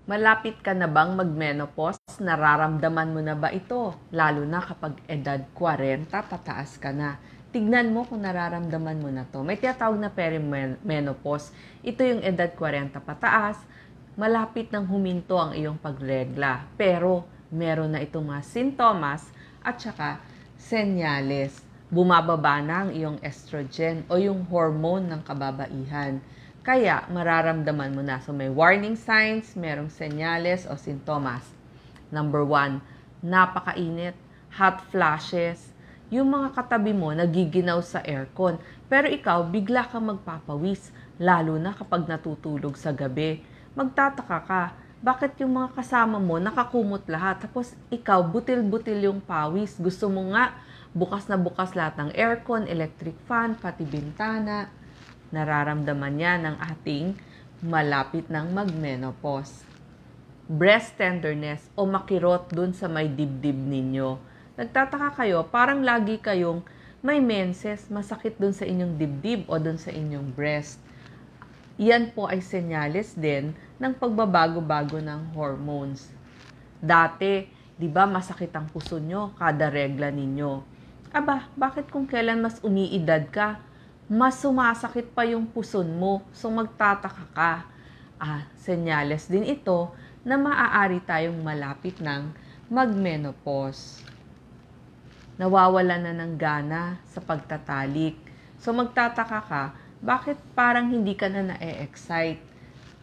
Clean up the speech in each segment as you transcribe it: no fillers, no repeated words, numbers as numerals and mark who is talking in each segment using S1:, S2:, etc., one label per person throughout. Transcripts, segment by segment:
S1: Malapit ka na bang mag-menopause? Nararamdaman mo na ba ito? Lalo na kapag edad 40, pataas ka na. Tignan mo kung nararamdaman mo na to. May tinatawag na perimenopause. Ito yung edad 40 pataas. Malapit nang huminto ang iyong pagregla. Pero meron na itong mga sintomas at saka senyales. Bumababa na ang iyong estrogen o yung hormone ng kababaihan. Kaya, mararamdaman mo na. So, may warning signs, merong senyales o sintomas. Number 1, napakainit, hot flashes. Yung mga katabi mo nagiginaw sa aircon. Pero ikaw, bigla kang magpapawis, lalo na kapag natutulog sa gabi. Magtataka ka, bakit yung mga kasama mo nakakumot lahat? Tapos ikaw, butil-butil yung pawis. Gusto mo nga, bukas na bukas lahat ng aircon, electric fan, pati bintana. Nararamdaman niya ng ating malapit ng mag-menopause. Breast tenderness o makirot dun sa may dibdib ninyo. Nagtataka kayo, parang lagi kayong may menses, masakit dun sa inyong dibdib o dun sa inyong breast. Yan po ay senyales din ng pagbabago-bago ng hormones. Dati, di ba masakit ang puso nyo kada regla ninyo? Aba, bakit kung kailan mas umiidad ka, mas sumasakit pa yung puson mo, so magtataka ka. Senyales din ito na maaari tayong malapit ng mag-menopause. Nawawala na ng gana sa pagtatalik. So magtataka ka, bakit parang hindi ka na na-excite?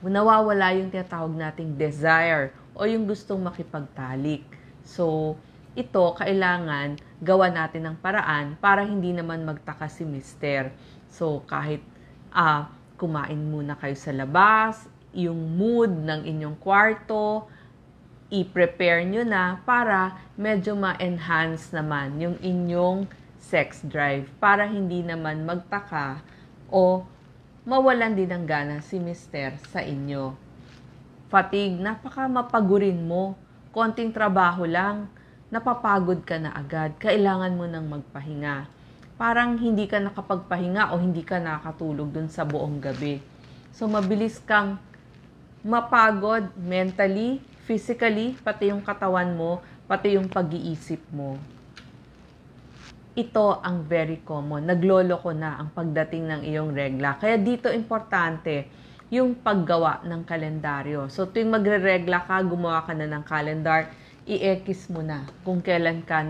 S1: Nawawala yung tinatawag nating desire o yung gustong makipagtalik. So, ito, kailangan gawa natin ng paraan para hindi naman magtaka si mister. So, kahit kumain muna kayo sa labas, yung mood ng inyong kwarto, i-prepare nyo na para medyo ma-enhance naman yung inyong sex drive para hindi naman magtaka o mawalan din ng gana si mister sa inyo. Fatigue, napaka mapagurin mo. Konting trabaho lang, napapagod ka na agad. Kailangan mo nang magpahinga. Parang hindi ka nakapagpahinga o hindi ka nakatulog dun sa buong gabi. So, mabilis kang mapagod mentally, physically, pati yung katawan mo, pati yung pag-iisip mo. Ito ang very common. Nagloloko na ang pagdating ng iyong regla. Kaya dito importante yung paggawa ng kalendaryo. So, tuwing magre-regla ka, gumawa ka na ng calendar, i-ekis mo na kung kailan ka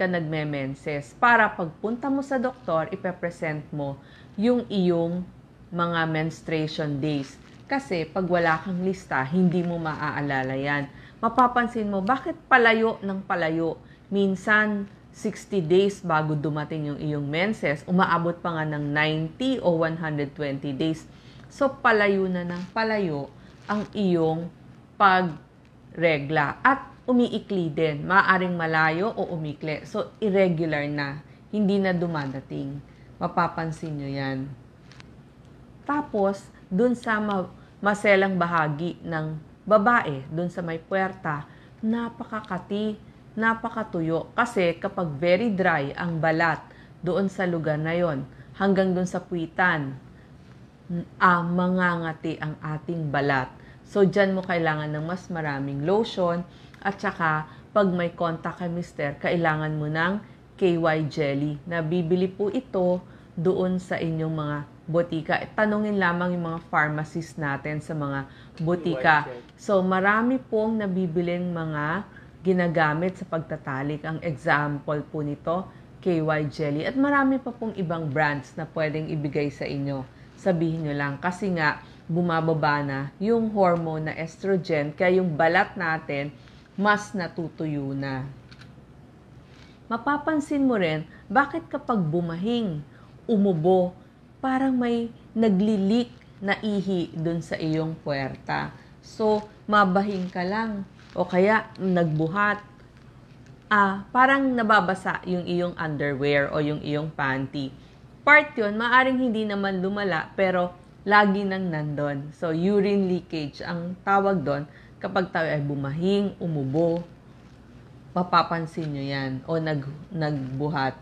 S1: nagme-menses. Para pagpunta mo sa doktor, ipepresent mo yung iyong mga menstruation days. Kasi pag wala kang lista, hindi mo maaalala yan. Mapapansin mo, bakit palayo ng palayo? Minsan, 60 days bago dumating yung iyong menses, umaabot pa nga ng 90 o 120 days. So, palayo na ng palayo ang iyong pagregla. At umiikli din. Maaaring malayo o umikli. So, irregular na. Hindi na dumadating. Mapapansin nyo yan. Tapos, dun sa maselang bahagi ng babae, dun sa may puwerta, napakakati, napakatuyo. Kasi kapag very dry ang balat doon sa lugar na yon, hanggang doon sa puwitan, mangangati ang ating balat. So, dyan mo kailangan ng mas maraming lotion. At saka, pag may contact kay mister, kailangan mo ng KY jelly. Nabibili po ito doon sa inyong mga botika. Tanungin lamang yung mga pharmacist natin sa mga botika. So, marami pong nabibiling mga ginagamit sa pagtatalik. Ang example po nito, KY Jelly. At marami pa pong ibang brands na pwedeng ibigay sa inyo. Sabihin nyo lang. Kasi nga, bumababa na yung hormone na estrogen. Kaya yung balat natin, mas natutuyo na. Mapapansin mo rin, bakit kapag bumahing, umubo, parang may naglilik na ihi dun sa iyong puwerta. So, mabahing ka lang. O kaya, nagbuhat. Parang nababasa yung iyong underwear o yung iyong panty. Part yun, maaring hindi naman lumala, pero lagi nang nandun. So, urine leakage ang tawag doon kapag tayo ay bumahing, umubo. Mapapansin nyo yan. O nagbuhat.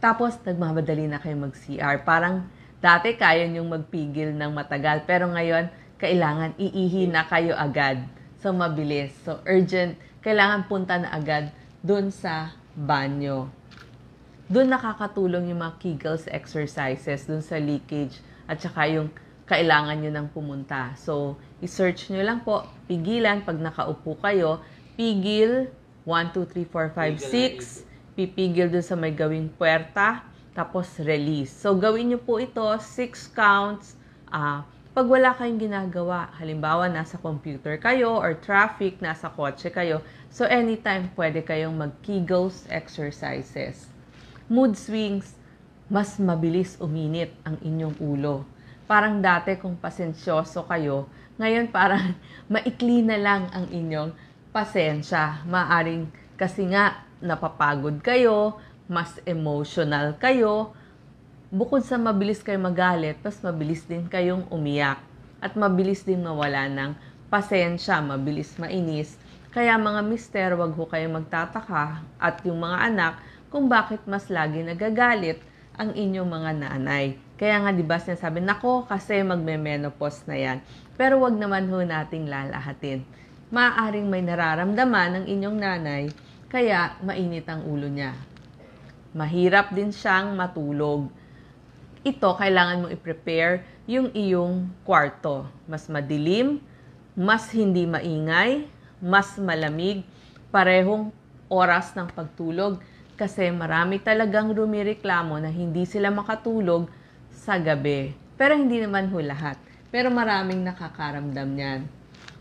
S1: Tapos, nagmamadali na kayo mag-CR. Parang dati kaya nyong magpigil ng matagal. Pero ngayon, kailangan iihi na kayo agad. So, mabilis. So, urgent. Kailangan punta na agad dun sa banyo. Dun nakakatulong yung mga Kegels exercises, dun sa leakage, at saka yung kailangan nyo nang pumunta. So, i-search nyo lang po, pigilan, pag nakaupo kayo, pigil, 1, 2, 3, 4, 5, 6, pipigil dun sa may gawing puwerta, tapos release. So, gawin nyo po ito, 6 counts, pag wala kayong ginagawa, halimbawa nasa computer kayo or traffic, nasa kotse kayo, so anytime pwede kayong mag-Kegels exercises. Mood swings, mas mabilis uminit ang inyong ulo. Parang dati kung pasensyoso kayo, ngayon parang maikli na lang ang inyong pasensya. Maaring kasi nga napapagod kayo, mas emotional kayo. Bukod sa mabilis kayo magalit, mas mabilis din kayong umiyak. At mabilis din mawala ng pasensya, mabilis mainis. Kaya mga mister, wag ho kayong magtataka at yung mga anak kung bakit mas lagi nagagalit ang inyong mga nanay. Kaya nga diba sinasabi, nako kasi magme-menopause na yan. Pero wag naman ho nating lalahatin. Maaaring may nararamdaman ng inyong nanay, kaya mainit ang ulo niya. Mahirap din siyang matulog. Ito, kailangan mong i-prepare yung iyong kwarto. Mas madilim, mas hindi maingay, mas malamig, parehong oras ng pagtulog kasi marami talagang rumireklamo na hindi sila makatulog sa gabi. Pero hindi naman ho lahat. Pero maraming nakakaramdam niyan.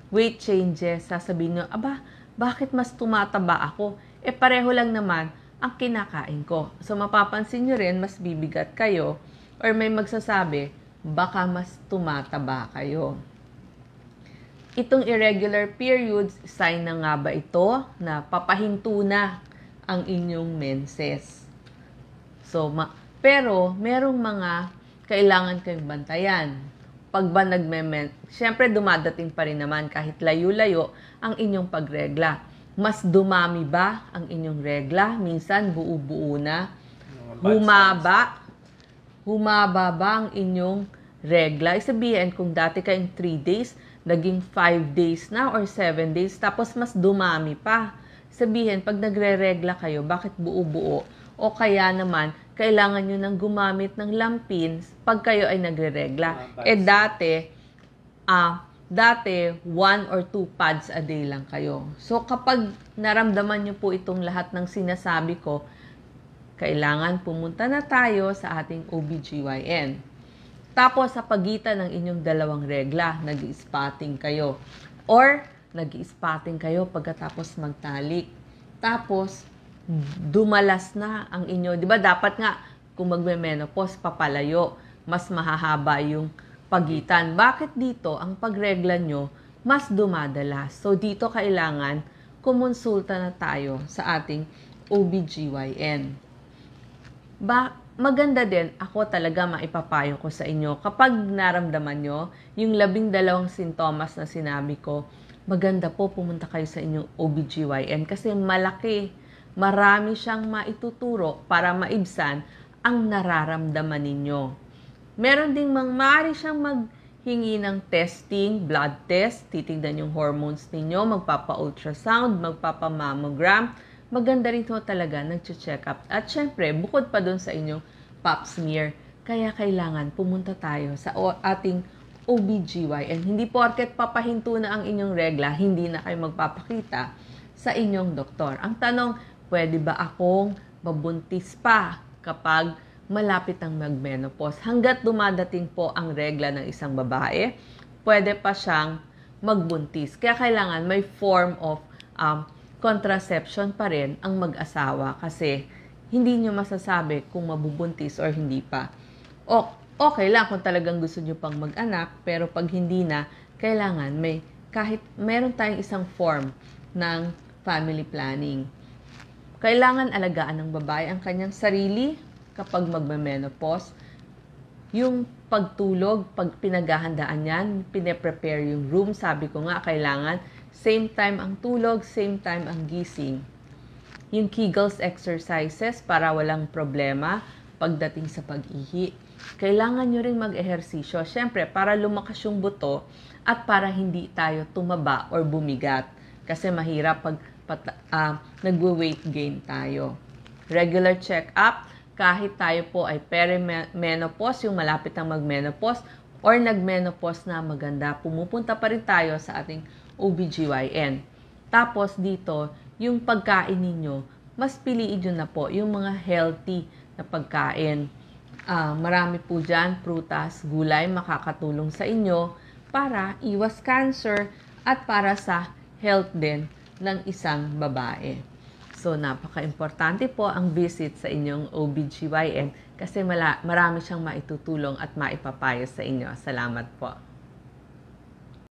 S1: Weight changes, sasabihin nyo, aba, bakit mas tumataba ako? Pareho lang naman ang kinakain ko. So, mapapansin nyo rin, mas bibigat kayo. Or may magsasabi, baka mas tumataba kayo. Itong irregular periods, sign na nga ba ito na papahinto na ang inyong menses? So, pero merong mga kailangan kayong bantayan. Pag ba siyempre dumadating pa rin naman kahit layo-layo ang inyong pagregla. Mas dumami ba ang inyong regla? Minsan buo-buo na. Humaba ba ang inyong regla? Isabihin, kung dati kayong 3 days, naging 5 days na or 7 days, tapos mas dumami pa. Sabihin, pag nagre-regla kayo, bakit buo-buo? O kaya naman, kailangan nyo nang gumamit ng lampins pag kayo ay nagre-regla. Dati, 1 or 2 pads a day lang kayo. So, kapag naramdaman nyo po itong lahat ng sinasabi ko, kailangan pumunta na tayo sa ating OBGYN. Tapos, sa pagitan ng inyong dalawang regla, nag-i-spotting kayo. Or, nag-i-spotting kayo pagkatapos magtalik. Tapos, dumalas na ang inyo. Di ba dapat nga, kung magme-menopause, papalayo. Mas mahahaba yung pagitan. Bakit dito, ang pagregla nyo, mas dumadalas? So, dito kailangan kumonsulta na tayo sa ating OBGYN. Maganda din, ako talaga maipapayo ko sa inyo. Kapag naramdaman nyo, yung 12 sintomas na sinabi ko, maganda po pumunta kayo sa inyong OBGYN kasi marami siyang maituturo para maibsan ang nararamdaman ninyo. Meron ding maaari siyang maghingi ng testing, blood test, titignan yung hormones ninyo, magpapa-ultrasound, magpapa-mammogram. Maganda rin ito talaga, nag-check up. At syempre, bukod pa dun sa inyong pap smear, kaya kailangan pumunta tayo sa ating OBGYN. Hindi porket papahinto na ang inyong regla, hindi na kayo magpapakita sa inyong doktor. Ang tanong, pwede ba akong mabuntis pa kapag malapit ang mag-menopause? Hanggat dumadating po ang regla ng isang babae, pwede pa siyang magbuntis. Kaya kailangan may form of contraception pa rin ang mag-asawa kasi hindi nyo masasabi kung mabubuntis or hindi pa. Okay lang kung talagang gusto nyo pang mag-anak, pero pag hindi na, kailangan kahit meron tayong isang form ng family planning. Kailangan alagaan ng babae ang kanyang sarili kapag magme-menopause. Yung pagtulog, pag pinaghahandaan yan, pine-prepare yung room, sabi ko nga, kailangan same time ang tulog, same time ang gising. Yung Kegels exercises para walang problema pagdating sa pag-ihi. kailangan nyo ring mag-ehersisyo. Siyempre, para lumakas yung buto at para hindi tayo tumaba or bumigat. Kasi mahirap pag nagwe-weight gain tayo. Regular check-up, kahit tayo po ay perimenopause, yung malapit ang mag-menopause, or nag-menopause na maganda, pumupunta pa rin tayo sa ating OBGYN. Tapos dito, yung pagkain ninyo, mas piliin nyo na po yung mga healthy na pagkain. Marami po dyan, prutas, gulay, makakatulong sa inyo para iwas cancer at para sa health din ng isang babae. So, napaka-importante po ang visit sa inyong OBGYN kasi marami siyang maitutulong at maipapayo sa inyo. Salamat po.